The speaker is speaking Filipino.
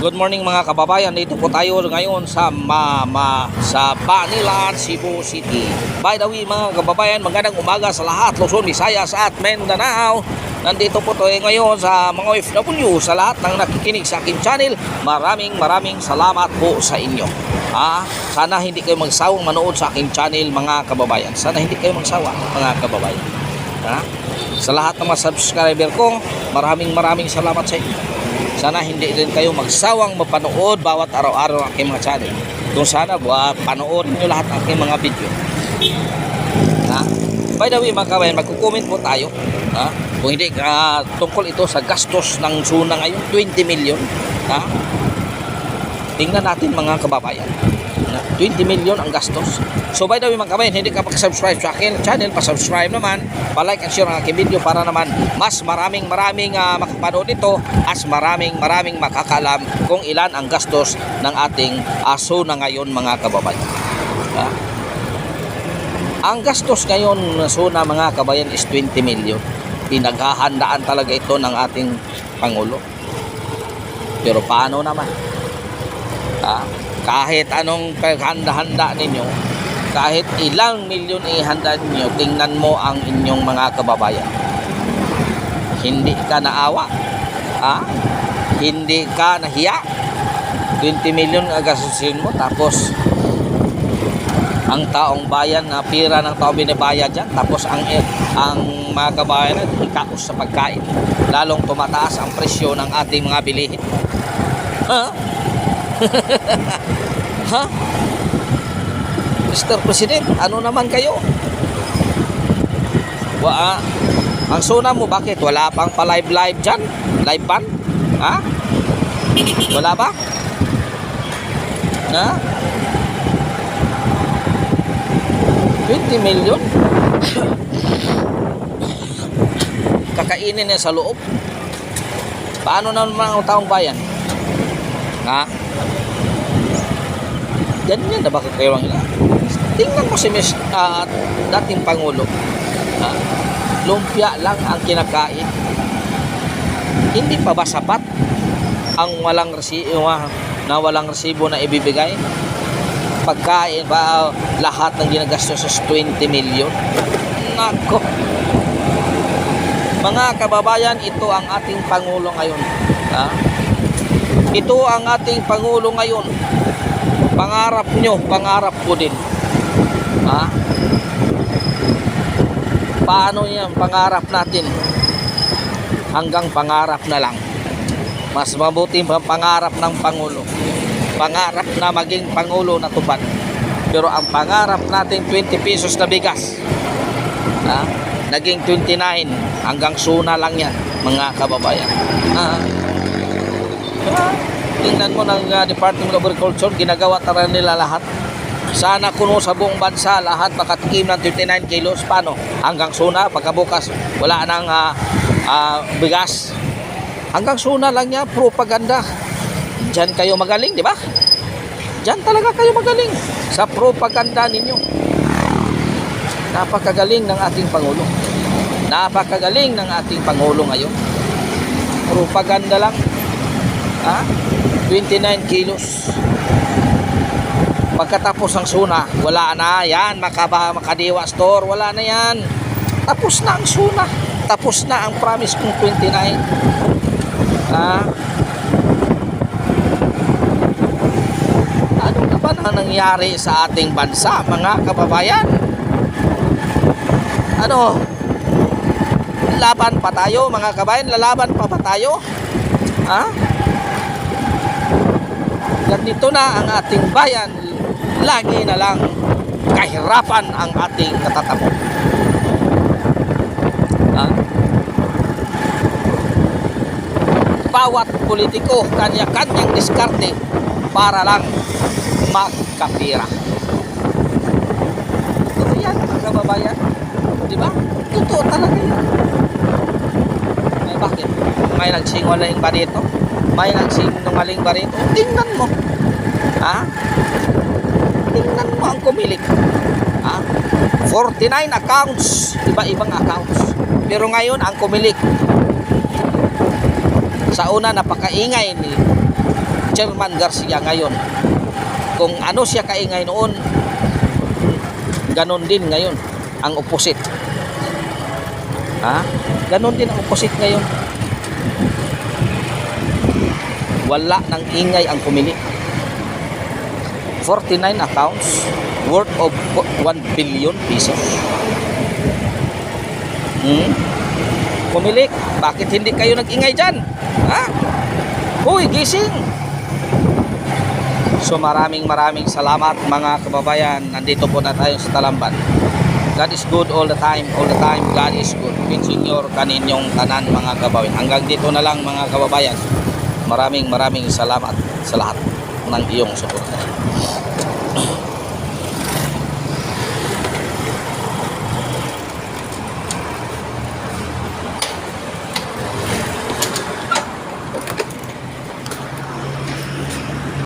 Good morning mga kababayan. Dito po tayo ngayon sa Banilan, Cebu City. By the way mga kababayan, magandang umaga sa lahat, Luzon, Visayas at Mindanao. Nandito po tayo ngayon sa mga OFW, sa lahat ng nakikinig sa aking channel. Maraming salamat po sa inyo. Sana hindi kayo magsawang manood sa aking channel mga kababayan. Sana hindi kayo magsawa mga kababayan. Sa lahat ng mga subscriber ko, maraming salamat sa inyo. Sana hindi rin kayo magsawang mapanood bawat araw-araw ang aking mga channel. Kung sana panoorin nyo lahat ang aking mga video. By the way mga kabayan, magkukomment po tayo. Kung hindi tungkol ito sa gastos ng SUNA ngayon, 20 million. Tingnan natin mga kababayan. 20 million ang gastos. So by the way mga kabayan, hindi ka pa-subscribe sa akin channel, pa-subscribe naman, pa-like and share ang aking video para naman mas maraming makapanood ito, as maraming makakalam kung ilan ang gastos ng ating SUNA ngayon mga kababayan. Ang gastos ngayon ng SUNA mga kabayan is 20 million. Pinaghahandaan talaga ito ng ating Pangulo. Pero paano naman? Kahit anong paghanda-handa ninyo, kahit ilang milyon ihanda ninyo, tingnan mo ang inyong mga kababayan. Hindi ka naawa, hindi ka nahiya. 20 milyon agastusin mo, tapos ang taong bayan na pira ng taong binibayad dyan, tapos ang mga kababayan ikaos sa pagkain, lalong tumataas ang presyo ng ating mga bilihin. Mr. President, ano naman kayo? Ang SUNA mo, bakit wala pang pa-live dyan? Live ban? Wala ba? 20 million? Kakainin niya sa loob. Paano naman ang taong bayan? Ganyan na ba kayo lang? Tingnan mo si dating Pangulo. Lumpia lang ang kinakain. Hindi pa ba sapat ang walang resibo na ibibigay? Pagkain ba lahat ng ginagastos sa 20 million? Nako. Mga kababayan, ito ang ating Pangulo ngayon. Ito ang ating Pangulo ngayon. Pangarap nyo, pangarap ko din. Paano yan? Pangarap natin hanggang pangarap na lang. Mas mabuti ang pangarap ng Pangulo. Pangarap na maging Pangulo na tupad. Pero ang pangarap natin 20 pesos na bigas, naging 29 hanggang SUNA lang yan mga kababayan. Tingnan mo ng Department of Agriculture, ginagawa tara nila lahat. Sana kuno sa buong bansa lahat makatikim ng 39 kilos. Paano? Hanggang SUNA, pagkabukas wala nang bigas. Hanggang SUNA lang niya, propaganda. Diyan kayo magaling, di ba? Diyan talaga kayo magaling sa propaganda ninyo. Napakagaling ng ating Pangulo. Napakagaling ng ating Pangulo ngayon. Propaganda lang. 29 kilos. Pagkatapos ng SUNA, wala na yan. Makadiwa store, wala na yan. Tapos na ang SUNA. Tapos na ang promise kong 29. Ano na ba na nangyari sa ating bansa, mga kababayan? Laban pa tayo, mga kababayan? Lalaban pa ba tayo? Ganito na ang ating bayan. Lagi na lang kahirapan ang ating natatamo. Bawat politiko kanya-kanyang diskarte para lang magkapira. Ito yan mga kababayan, di ba? Totoo talaga yan. Bakit? May nagsinungaling ba dito? May nagsinungaling ba dito? Tingnan mo. Tingnan mo ang kumilik. 49 accounts, iba-ibang accounts. Pero ngayon ang kumilik Sa una napakaingay ni Chairman Garcia ngayon. Kung ano siya kaingay noon, ganon din ngayon ang opposite. Ganon din ang opposite ngayon. Wala nang ingay ang pumili. 49 accounts worth of 1 billion pesos. Pumili, bakit hindi kayo nag-ingay dyan? Uy, gising! So maraming salamat mga kababayan. Nandito po na tayo sa Talamban. God is good all the time. God is good. Pinsinyor kaninyong tanan mga kababayan. Hanggang dito na lang mga kababayan. Maraming salamat sa lahat ng iyong suporta.